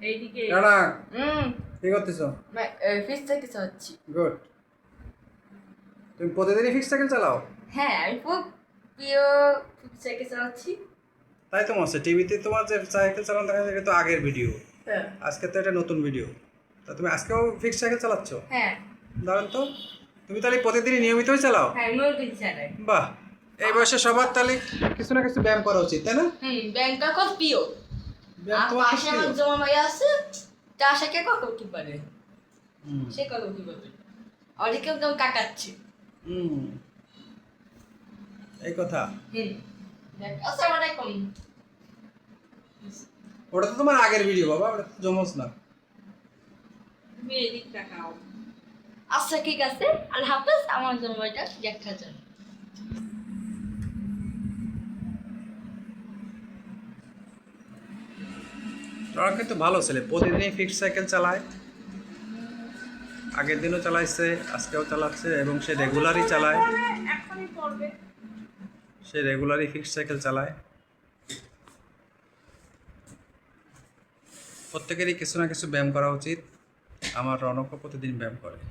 এইদিকে রানা কি করতেছো? ফিক্স সাইকেল চালাচ্ছি। গুড। তুমি প্রতিদিনই ফিক্স সাইকেল চালাও? হ্যাঁ, আমি খুব প্রিয় ফিক্স সাইকেল চালাচ্ছি। তাই তো মনে টিভিতে তোমার যে সাইকেল চালানো দেখা যায়, এটা তো আগের ভিডিও। হ্যাঁ। আজকে তো এটা নতুন ভিডিও। তা তুমি আজকেও ফিক্স সাইকেল চালাচ্ছ? হ্যাঁ। দারুণ তো। তুমি তাহলে প্রতিদিনই নিয়মিতই চালাও? হ্যাঁ, আমিও কিন্তু চালাই। বাহ, এই বয়সে সবার তাহলে কিছু না কিছু ব্যায়াম করা উচিত, তাই না? ব্যাংকটা খুব প্রিয়। ব্যায়াম আর তোমার খুব পাশে আমার প্রিয়? জমা ভাই আছে, তার সাথে কত কি পারে, সে কত কি পাবে, অনেকে একদম কাটাচ্ছে। এই কথা। আসসালামাইকুম। ওটা তো তোমার আগের ভিডিও বাবা, ওটা তো জমজ না। তুমি এদিক তাকাও। আচ্ছা ঠিক আছে, আল্লাহ হাফেজ। আমার জমা ভাইটা দেখার জন্য। ওরা কিন্তু ভালো ছেলে, প্রতিদিনই ফিক্সড সাইকেল চালায়। আগের দিনও চালাইছে, আজকেও চালাচ্ছে, এবং সে রেগুলারই চালায়। সে রেগুলারই ফিক্সড সাইকেল চালায়। প্রত্যেকেরই কিছু না কিছু ব্যায়াম করা উচিত। আমার রনকও প্রতিদিন ব্যায়াম করে।